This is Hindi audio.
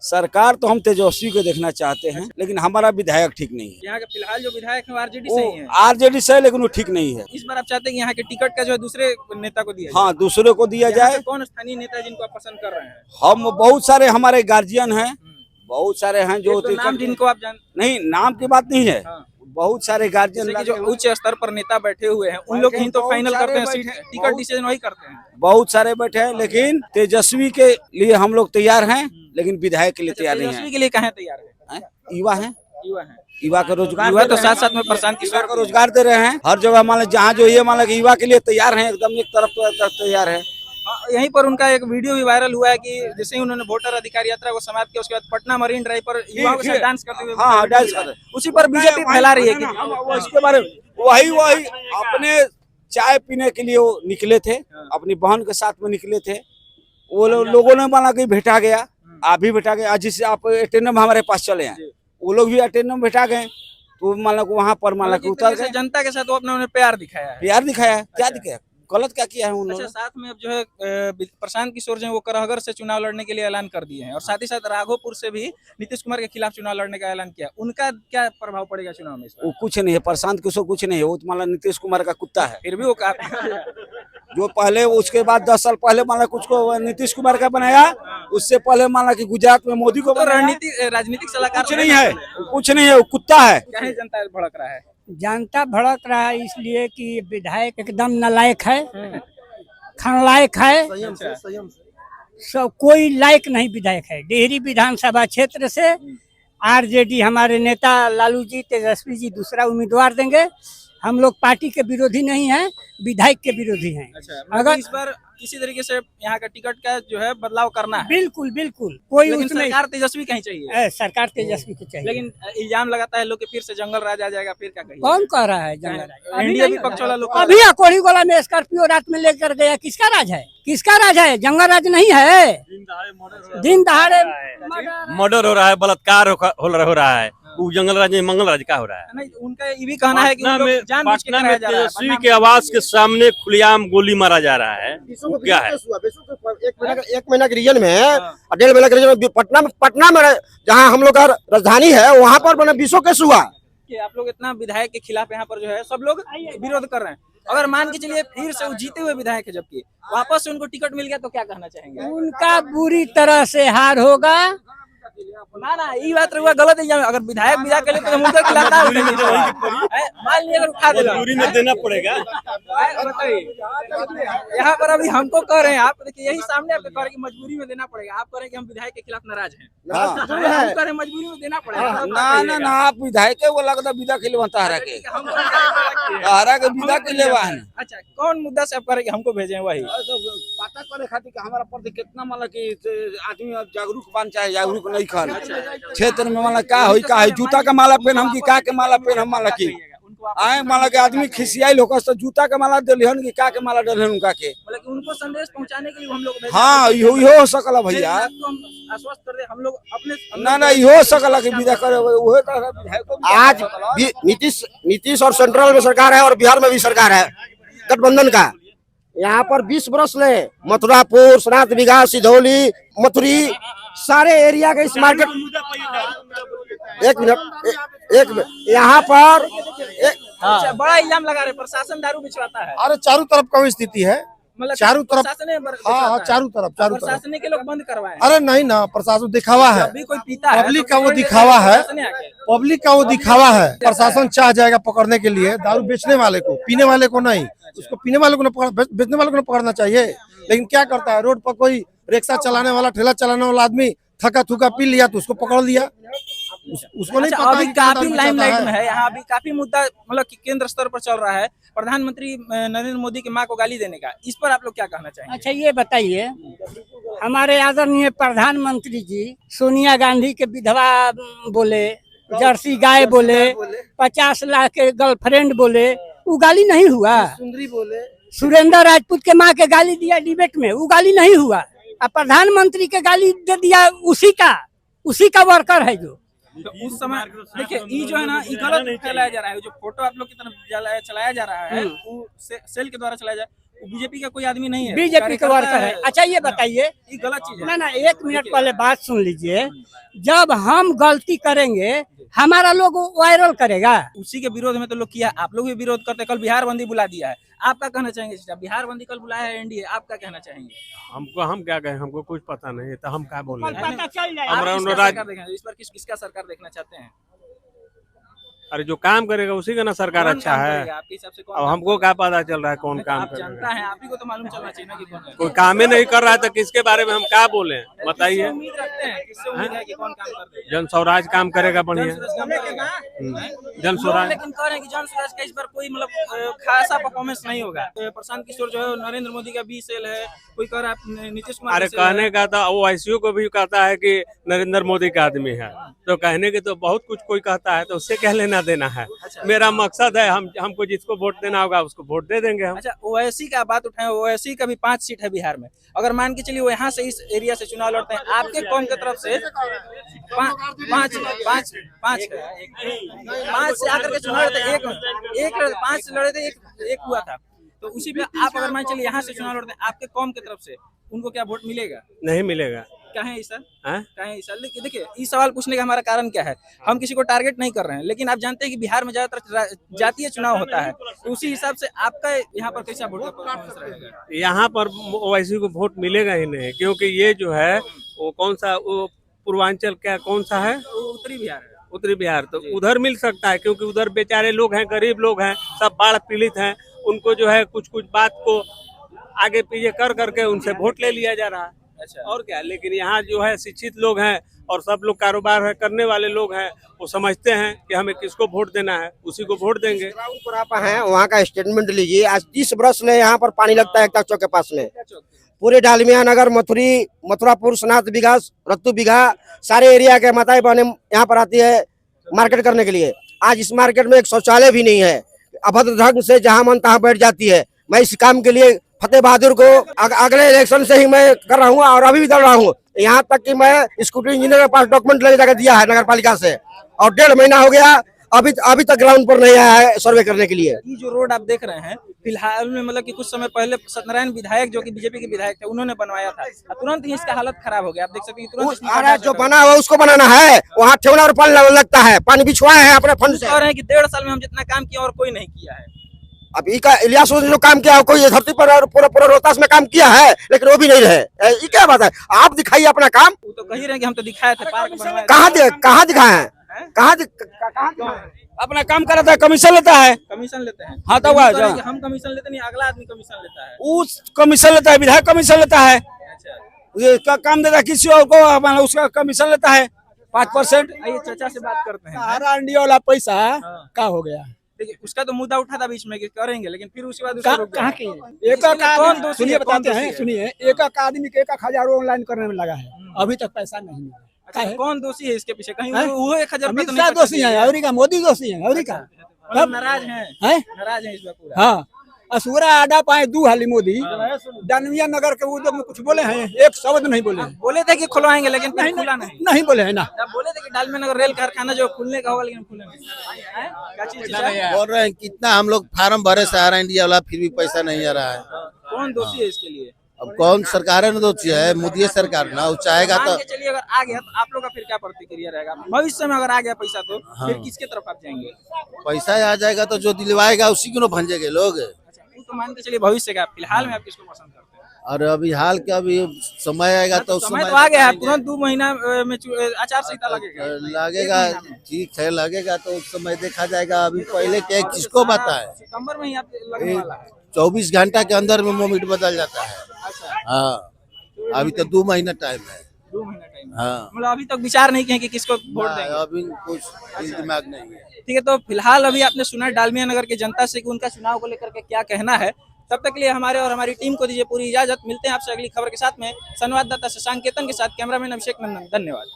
सरकार तो हम तेजस्वी को देखना चाहते हैं, लेकिन हमारा विधायक ठीक नहीं है। यहाँ के फिलहाल जो विधायक है आरजेडी से ही है। आरजेडी से, लेकिन वो ठीक नहीं है। इस बार आप चाहते हैं कि यहाँ के टिकट का जो है दूसरे नेता को दिया हाँ, दूसरे को दिया जाए। जाए। कौन स्थानीय नेता जिनको आप पसंद कर रहे हैं? हम बहुत सारे हमारे गार्जियन हैं, बहुत सारे हैं जो तो नाम जिनको आप जान नहीं, नाम की बात नहीं है। हाँ। बहुत सारे गार्जियन जो उच्च स्तर पर नेता बैठे हुए हैं उन लोग ही तो फाइनल करते हैं, सीट टिकट डिसीजन वही करते हैं। बहुत सारे बैठे हैं, लेकिन तेजस्वी के लिए हम लोग तैयार हैं, लेकिन विधायक के लिए तैयार नहीं तेजस्वी के लिए कहाँ तैयार है? युवा है, युवा है, युवा का रोजगार, युवा तो साथ साथ में प्रशांत किशोर का रोजगार दे रहे हैं हर जगह। मान लो जहाँ जो ये मान लो युवा के लिए तैयार है, एकदम एक तरफ तो तैयार है। यहीं पर उनका एक वीडियो भी वायरल हुआ है कि जैसे ही उन्होंने वोटर अधिकार यात्रा को समाप्त किया उसके बाद पटना मरीन ड्राइव पर युवाओं के साथ डांस करते हुए, हाँ डांस कर रहे, उसी पर बीजेपी फैला रही है कि उसके बारे में वही अपने चाय पीने के लिए वो निकले थे, अपनी बहन के साथ में निकले थे। वो लोगों ने माना कि भेटा गया, आप भी भेटा गए। आज जिससे आप अटेंडम हमारे पास चले हैं, वो लोग भी अटेंडम भेटा गए, तो मान लो वहाँ पर मान लो उतर गए। जनता के साथ वो अपना उन्हें प्यार दिखाया है। प्यार दिखाया, क्या दिखाया, गलत क्या किया है उन्होंने? अच्छा, साथ में अब जो है प्रशांत किशोर जो है वो करहगर से चुनाव लड़ने के लिए ऐलान कर दिए हैं और साथ ही साथ राघोपुर से भी नीतीश कुमार के खिलाफ चुनाव लड़ने का ऐलान किया। उनका क्या प्रभाव पड़ेगा चुनाव में इस बार? वो कुछ नहीं है, प्रशांत किशोर कुछ नहीं है, वो तो मान नीतीश कुमार का कुत्ता है। फिर भी वो जो पहले उसके बाद 10 साल पहले माना कुछ को नीतीश कुमार का बनाया, उससे पहले माना कि गुजरात में मोदी को राजनीतिक सलाहकार कुछ नहीं है, कुछ नहीं है, वो कुत्ता है। क्या जनता भड़क रहा है? जनता भड़क रहा है इसलिए कि विधायक एकदम नालायक है, खलनायक है, सब कोई लायक नहीं विधायक है। डेहरी विधानसभा क्षेत्र से आरजेडी हमारे नेता लालू जी, तेजस्वी जी दूसरा उम्मीदवार देंगे। हम लोग पार्टी के विरोधी नहीं हैं, विधायक के विरोधी हैं। अगर इस बार किसी तरीके से यहाँ का टिकट का जो है बदलाव करना है, बिल्कुल बिल्कुल कोई लेकिन उसमें सरकार तेजस्वी कहीं चाहिए। सरकार तेजस्वी की चाहिए, लेकिन इल्जाम लगाता है लोग कि फिर से जंगल राज आ जाएगा, फिर क्या कहिए? कौन कह रहा है जंगल राज? एनडीए विपक्ष वाला लोग अभी अकोड़ी गोला में स्कॉर्पियो रात में लेकर गया, किसका राज है? किसका राज है? जंगल राज नहीं है। दिन दहाड़े मर्डर हो रहा है, बलात्कार हो रहा है, वो जंगल राज में मंगल राज का हो रहा है। नहीं, उनका ये भी कहना है कि पटना में जानबूझ के कराया जा रहा है। तेजस्वी के आवास के सामने खुलेआम गोली मारा जा रहा है। वो क्या है? एक महीना के रीजन में, 1.5 महीना के रीजन में पटना में जहाँ हम लोग का राजधानी है, वहाँ पर मैंने 20 केस हुआ। कि आप लोग इतना विधायक के खिलाफ यहाँ पर जो है सब लोग विरोध कर रहे हैं। अगर मान के चलिए फिर से वो जीते हुए विधायक है, जबकि वापस से उनको टिकट मिल गया, तो क्या कहना चाहेंगे? उनका बुरी तरह से हार होगा। ना ये बात हुआ गलत है। अगर विधायक विधायक के लिए तो हम उनके खिलाफ मान लीजिए अगर उठा देगा, मजबूरी में देना पड़ेगा। यहाँ पर अभी हमको कह रहे हैं, आप देखिए यही सामने आपको कह रहे हैं कि मजबूरी में देना पड़ेगा। आप कह रहे हैं कि हम विधायक के खिलाफ नाराज हैं, हम कह रहे हैं मजबूरी में देना पड़ेगा। ना आप विधायक वो लगता विदा के लिए बनता हरा के विदा के लिए वाहन। अच्छा, कौन मुद्दा से आप कह रहे हैं कि हमको भेजे? वही पता करे खातिर कि हमारा प्रति कितना मतलब कि आदमी जागरूक बन, चाहे जागरूक नहीं खन क्षेत्र में मतलब क्या होई का है। जूता का माला पहन हम की का के माला पहन हम माला की आए माला के आदमी खिसियाई लोग तो जूता के माला दिलहन की का के माला दिलहन उनका के, मतलब कि उनको संदेश पहुंचाने के लिए हम लोग हाँ यो हो सकला भैया। आश्वस्त कर दे हम लोग अपने ना यो सकला के विदा करे ओहे का। आज नीतीश और सेंट्रल में सरकार है और बिहार में भी सरकार है गठबंधन का। यहाँ पर 20 बरस ले मथुरापुर, सनात बिघा, सिधौली, मथुरी सारे एरिया के इस मार्केट। एक मिनट यहाँ पर बड़ा इल्जाम लगा रहे प्रशासन दारू बिचवाता है। अरे चारों तरफ कौन स्थिति है, मतलब चारों तरफ। हाँ, चारों तरफ प्रशासन के लोग बंद करवाए। अरे नहीं ना, प्रशासन दिखावा है, अभी कोई पीता है पब्लिक का वो दिखावा है, पब्लिक का वो दिखावा है। प्रशासन चाह जाएगा पकड़ने के लिए दारू बेचने वाले को, पीने वाले को नहीं। उसको पीने वाले को न बेचने वाले को न पकड़ना चाहिए। लेकिन क्या करता है, रोड पर कोई रिक्शा चलाने वाला, ठेला चलाने वाला आदमी थका थुका पी लिया तो उसको पकड़ लिया, उसको नहीं पता। अभी काफी लाइमलाइट में है, यहाँ अभी काफी मुद्दा मतलब कि केंद्र स्तर पर चल रहा है, प्रधानमंत्री नरेंद्र मोदी की मां को गाली देने का। इस पर आप लोग क्या कहना चाहेंगे? अच्छा ये बताइए, हमारे आदरणीय प्रधानमंत्री जी सोनिया गांधी के विधवा बोले, जर्सी गाय बोले, 50 लाख के गर्लफ्रेंड बोले, वो गाली नहीं हुआ। सुंदरी बोले, सुरेंद्र राजपूत के माँ के गाली दिया डिबेट में, वो गाली नहीं हुआ। अब प्रधानमंत्री के गाली दे दिया, उसी का वर्कर है जो। तो उस समय देखिए ये जो है ना, ये गलत फैलाया जा रहा है। जो फोटो आप लोग की तरफ चलाया जा रहा है वो सेल के द्वारा चलाया जा रहा है, बीजेपी का कोई आदमी नहीं है, बीजेपी का वर्कर है। अच्छा ये बताइए, ये गलत चीज है। ना एक मिनट पहले बात सुन लीजिए। जब हम गलती करेंगे हमारा लोग वायरल करेगा। उसी के विरोध में तो लोग किया, आप लोग भी विरोध करते हैं। कल बिहार बंदी बुला दिया है, आप क्या कहना चाहेंगे? बिहार बंदी कल बुलाया है एनडीए, आप क्या कहना चाहेंगे? हम क्या कहें, हमको कुछ पता नहीं है, तो हम क्या बोले। पता चल जाए। आप हमारा किसका अनुराग- सरकार देखना, इस पर किसका सरकार देखना चाहते हैं? अरे जो काम करेगा उसी का ना सरकार कौन अच्छा काम है। करेगा? आपके हिसाब से कौन अब काम हमको क्या पता चल रहा है कौन करेगा? काम आप करेगा। जानता है, आप ही को तो मालूम चलना चाहिए ना कि कौन कोई काम ही नहीं कर रहा है तो किसके बारे में हम क्या बोले, बताइए। किससे उम्मीद रखते हैं, किससे उम्मीद है कि कौन काम कर देगा? जन स्वराज काम करेगा बढ़िया। जन स्वराज काम करेगा। जन लोग स्वराज लेकिन कह रहे हैं कि जन स्वराज का इस बार कोई मतलब खासा परफॉर्मेंस नहीं होगा। प्रशांत किशोर जो है नरेंद्र मोदी का बी सेल है, कोई कह रहा है नीतीश कुमार अरे का सेल है। कहने का तो ओवैसी को भी कहता है कि नरेंद्र मोदी का आदमी है, तो कहने के तो बहुत कुछ कोई कहता है, तो उससे क्या लेना देना है। मेरा मकसद है हमको जिसको वोट देना होगा उसको वोट दे देंगे हम। अच्छा, ओवैसी का बात उठाए, ओवैसी का भी 5 सीट है बिहार में। अगर मान के चलिए वो यहाँ से इस एरिया से चुनाव लड़ते हैं, आपके कौम की तरफ से पाँच से आकर के चुनाव लड़ते, एक 5 से लड़े थे, एक हुआ था। तो उसी पे आप अगर मान चलिए यहाँ से चुनाव लड़ते हैं, आपके कौम की तरफ से उनको क्या वोट मिलेगा? नहीं मिलेगा। क्या है सर? हाँ? क्या है सर? लेकिन देखिए, इस सवाल पूछने का हमारा कारण क्या है, हम किसी को टारगेट नहीं कर रहे हैं, लेकिन आप जानते हैं कि बिहार में ज्यादातर जातीय चुनाव होता है, तो उसी हिसाब से आपका यहाँ पर कैसा वोट का परफॉर्मेंस रहेगा? यहाँ पर ओवैसी को वोट मिलेगा ही नहीं, क्योंकि ये जो है वो कौन सा वो पूर्वांचल क्या कौन सा है, वो उत्तरी बिहार है। उत्तरी बिहार, तो उधर मिल सकता है, क्योंकि उधर बेचारे लोग हैं, गरीब लोग हैं, सब बाढ़ पीड़ित हैं, उनको जो है कुछ कुछ बात को आगे पीछे कर करके उनसे वोट ले लिया जा रहा है। अच्छा, और क्या, लेकिन यहाँ जो है शिक्षित लोग हैं और सब लोग कारोबार है करने वाले लोग हैं, वो समझते हैं कि हमें किसको वोट देना है, उसी को वोट देंगे। राउतपुरा है, वहाँ का स्टेटमेंट लीजिए। आज 30 बरस में यहाँ पर पानी लगता है एकता चौक के पास में। पूरे डालमिया नगर, मथुरापुर, सनात बिघा, रत्तू बिघा, सारे एरिया के माताएं बहने यहाँ पर आती है मार्केट करने के लिए। आज इस मार्केट में एक शौचालय भी नहीं है, अभद्र ढंग से जहाँ मन तहाँ बैठ जाती है। मैं इस काम के लिए फतेह बहादुर को अगले इलेक्शन से ही मैं कर रहा हूँ और अभी भी कर रहा हूँ। यहाँ तक कि मैं स्कूटी इंजीनियर के पास डॉक्यूमेंट ले जाकर दिया है नगर पालिका से, और 1.5 महीना हो गया, अभी तक ग्राउंड पर नहीं आया है सर्वे करने के लिए। ये जो रोड आप देख रहे हैं फिलहाल में, मतलब कि कुछ समय पहले सत्यनारायण विधायक जो कि बीजेपी के विधायक थे, उन्होंने बनवाया था, तुरंत ही इसका हालत खराब हो गया। आप देख सकते हैं तुरंत इसमें अरे जो बना हुआ उसको बनाना है, वहाँ ठेवना और पानी लगता है, पानी बिछवाए हैं अपने फंड से। कह रहे हैं कि 1.5 साल में हम जितना काम किया और कोई नहीं किया है। अब इका इलियास ने जो काम किया, कोई धरती पर पूरा रोहतास में काम किया है, लेकिन वो भी नहीं रहे। ये क्या बात है? आप दिखाइए अपना काम। वो तो कह ही रहे हैं कि हम तो दिखाए थे, पार्क बनवाए थे। कहाँ दिखाए हैं? अपना काम कराता है, कमीशन लेता है। कमीशन लेते हैं। हाँ, तो हुआ कह रहे हैं कि हम कमीशन लेते नहीं, अगला आदमी कमीशन लेता है। उस कमीशन लेता है, विधायक कमीशन लेता है, अच्छा, ये का काम देता है किसी और को, मतलब उसका कमीशन लेता है 5%। आइए चाचा से बात करते हैं। सारा इंडिया वाला पैसा हाँ। का हो गया? देखिए, उसका तो मुद्दा उठा था बीच में कि करेंगे, लेकिन फिर उसके बाद उसको रुक गया। कहाँ के एक कौन दोषी सुनिए है, कौन बताते दोषी हैं, है? सुनिए, एक आदमी के 1,000 ऑनलाइन करने में लगा है, अभी तक पैसा नहीं मिला। अच्छा, कौन दोषी है इसके पीछे? कहीं हैं? वो 1,000 रुपए अमित तो शाह नहीं दोषी है, अवरी का मोदी दोषी है, अवरी का मतलब नाराज हैं, है। नाराज हैं इस बार पूरा। हाँ, असुरा आडा पाए 2 हाली मोदी डालमिया नगर के उद्योग में कुछ बोले हैं, एक शब्द नहीं बोले हैं। बोले थे कि खुलवाएंगे, लेकिन फिर खुला नहीं। नहीं बोले है ना। जब बोले थे कि डालमिया नगर रेल कारखाना जो खुलने का होगा, लेकिन खुले नहीं। हैं? क्या चीज़ चाचा? बोल रहे हैं कितना हम लोग फार्म भरे सहारा इंडिया वाला, फिर भी पैसा नहीं आ रहा है। कौन दोषी है इसके लिए? अब कौन सरकार है ना, दोषी है मोदी सरकार ना, वो चाहेगा तो। मान के चलिए अगर आ गया तो आप लोग का फिर क्या प्रतिक्रिया रहेगा? भविष्य में अगर आ गया पैसा तो फिर किसके तरफ आप जाएंगे? पैसा आ जाएगा तो जो दिलवाएगा उसी को ना भंजेंगे लोग। अच्छा, वो तो मान के चलिए भविष्य का। फिलहाल में आप किसको पसंद करते हैं? और अभी हाल का अभी समय आएगा तो उस समय तो आ गया है, तुरंत 2 महीना में आचार संहिता लगेगा। लगेगा, ठीक है लगेगा, तो उस समय देखा जाएगा। अभी पहले क्या किसको बताए, सितंबर में ही आप लगने वाला है। 24 घंटा के अंदर में मोमेंट बदल जाता है। अच्छा, हाँ, अभी तो 2 महीना टाइम है। 2 महीना टाइम है। हाँ, मतलब अभी तक विचार नहीं किए कि किसको वोट देंगे। अभी कुछ दिमाग नहीं है। ठीक है, तो फिलहाल अभी आपने सुना डालमिया नगर की जनता से कि उनका चुनाव को लेकर के क्या कहना है। तब तक के लिए हमारे और हमारी टीम को दीजिए पूरी इजाजत। मिलते हैं आपसे अगली खबर के साथ में। संवाददाता शशांक केतन के साथ कैमरामैन अभिषेक नंदन, धन्यवाद।